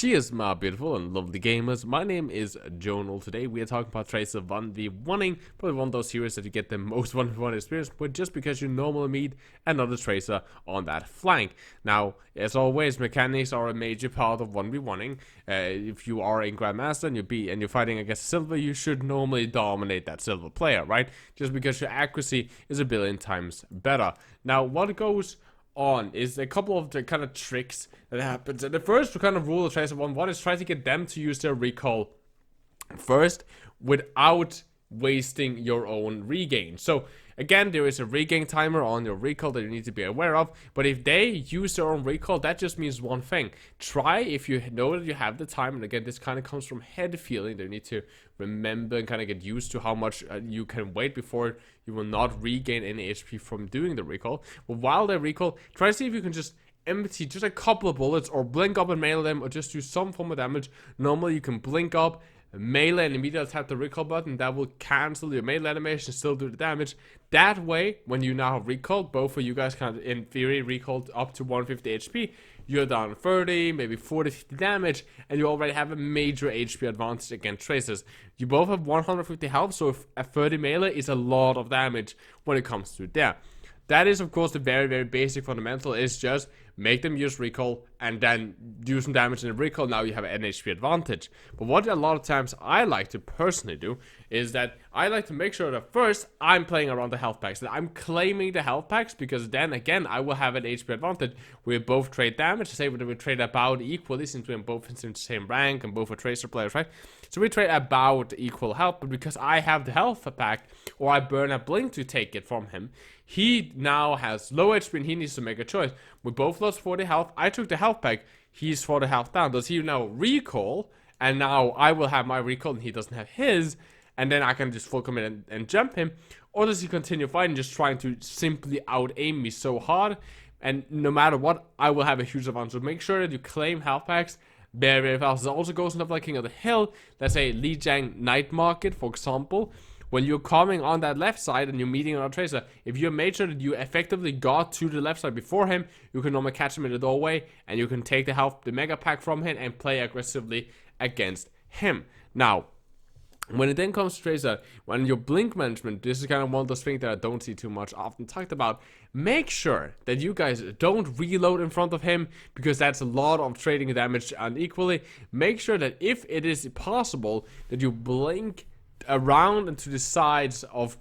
Cheers, my beautiful and lovely gamers. My name is Jonal. Today we are talking about Tracer 1v1ing, probably one of those heroes that you get the most 1v1 experience with just because you normally meet another Tracer on that flank. Now, as always, mechanics are a major part of 1v1ing. If you are a Grandmaster and you're fighting against a Silver, you should normally dominate that Silver player, right? Just because your accuracy is a billion times better. Now, what goes on is a couple of the kind of tricks that happens. And the first kind of rule of Tracer 1v1 is try to get them to use their recall first without wasting your own regain. So again, there is a regain timer on your recall that you need to be aware of, but if they use their own recall, that just means one thing. Try, if you know that you have the time, and again, this kind of comes from head feeling, that you need to remember and kind of get used to how much you can wait before you will not regain any HP from doing the recall. But while they recall, try to see if you can just empty just a couple of bullets, or blink up and melee them, or just do some form of damage. Normally you can blink up, melee, and immediately tap the recall button. That will cancel your melee animation, still do the damage. That way, when you now have recalled, both of you guys kind of in theory recalled up to 150 HP, you're down 30, maybe 40, 50 damage, and you already have a major HP advantage against Tracers. You both have 150 health, so if a 30 melee is a lot of damage when it comes to there. That is, of course, the very, very basic fundamental, is just make them use recall and then do some damage in the recall. Now you have an HP advantage. But what a lot of times I like to personally do is that I like to make sure that first I'm playing around the health packs, that I'm claiming the health packs, because then again I will have an HP advantage. We both trade damage, say we trade about equally, since we're both in the same rank and both are Tracer players, right? So we trade about equal health, but because I have the health pack, or I burn a blink to take it from him, he now has low HP and he needs to make a choice. We both lost 40 health. I took the health pack. He's 40 health down. Does he now recall? And now I will have my recall and he doesn't have his. And then I can just full commit and jump him. Or does he continue fighting, just trying to simply out-aim me so hard? And no matter what, I will have a huge advantage. So make sure that you claim health packs very, very fast. It also goes stuff like King of the Hill. Let's say Lijiang Night Market, for example. When you're coming on that left side and you're meeting another Tracer, if you made sure that you effectively got to the left side before him, you can normally catch him in the doorway, and you can take the mega pack from him and play aggressively against him. Now, when it then comes to Tracer, when your blink management, this is kind of one of those things that I don't see too much often talked about. Make sure that you guys don't reload in front of him, because that's a lot of trading damage unequally. Make sure that if it is possible, that you blink around and to the sides of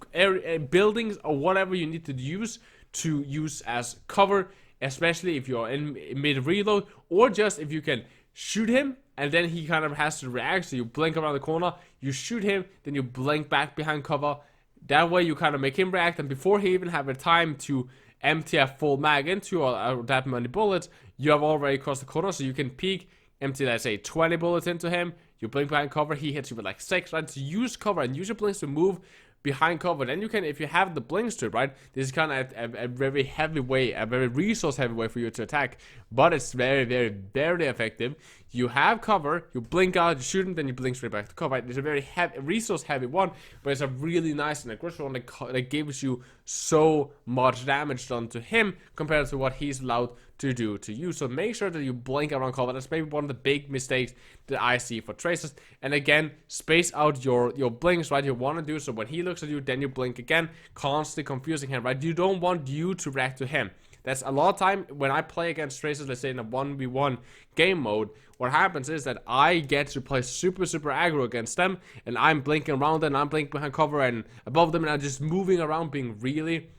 buildings or whatever you need to use as cover, especially if you're in mid reload, or just if you can shoot him and then he kind of has to react. So you blink around the corner, you shoot him, then you blink back behind cover. That way you kind of make him react, and before he even have a time to empty a full mag into or that many bullets, you have already crossed the corner. So you can peek, empty, let's say 20 bullets into him, you blink behind cover, he hits you with like 6, right? So use cover and use your blinks to move behind cover. Then you can, if you have the blink strip, right, this is kind of a very heavy way, a very resource heavy way for you to attack, but it's very, very, very effective. You have cover, you blink out, you shoot him, then you blink straight back to cover, right? It's a very resource heavy one, but it's a really nice and aggressive one that gives you so much damage done to him compared to what he's allowed to do to you. So make sure that you blink around cover. That's maybe one of the big mistakes that I see for Tracers. And again, space out your blinks, right? You want to do so when he looks at you, then you blink again, constantly confusing him, right? You don't want you to react to him. That's a lot of time when I play against Tracers, let's say in a 1v1 game mode, what happens is that I get to play super aggro against them, and I'm blinking around them, and I'm blinking behind cover and above them, and I'm just moving around, being really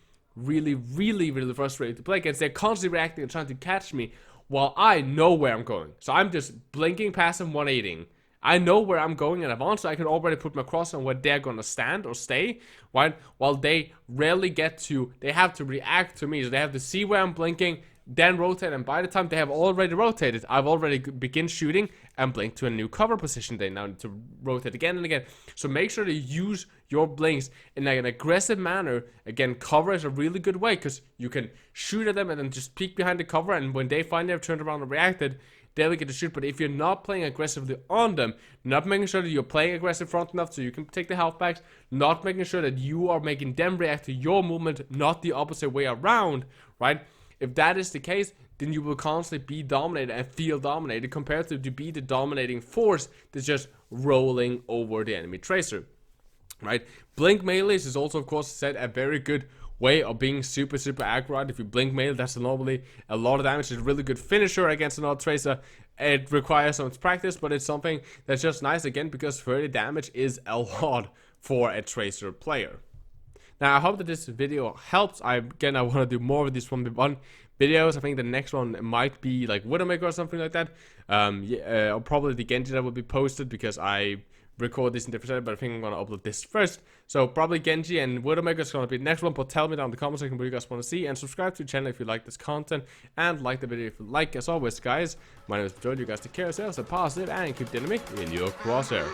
frustrated to play against. They're constantly reacting and trying to catch me while I know where I'm going. So I'm just blinking past them, 180ing. I know where I'm going in advance, so I can already put my cross on where they're gonna stand or stay, right? While they rarely they have to react to me, so they have to see where I'm blinking, then rotate, and by the time they have already rotated, I've already begin shooting and blink to a new cover position. They now need to rotate again and again. So make sure to use your blinks in like an aggressive manner. Again, cover is a really good way, because you can shoot at them and then just peek behind the cover, and when they finally have turned around and reacted, they will get to shoot. But if you're not playing aggressively on them, not making sure that you're playing aggressive front enough so you can take the health packs, not making sure that you are making them react to your movement, not the opposite way around, right? If that is the case, then you will constantly be dominated and feel dominated, compared to be the dominating force that's just rolling over the enemy tracer, right? Blink melees is also, of course, said a very good way of being super accurate. If you blink melee, that's normally a lot of damage. It's a really good finisher against another tracer. It requires some practice, but it's something that's just nice, again, because 30 damage is a lot for a tracer player. Now, I hope that this video helps. I want to do more of these 1v1 videos. I think the next one might be like Widowmaker or something like that. Or probably the Genji that will be posted, because I record this in different settings, but I think I'm going to upload this first. So probably Genji and Widowmaker is going to be the next one, but tell me down in the comment section what you guys want to see, and subscribe to the channel if you like this content, and like the video if you like. As always, guys, my name is Joe. You guys take care of yourselves, stay positive, and keep the enemy in your crosshair.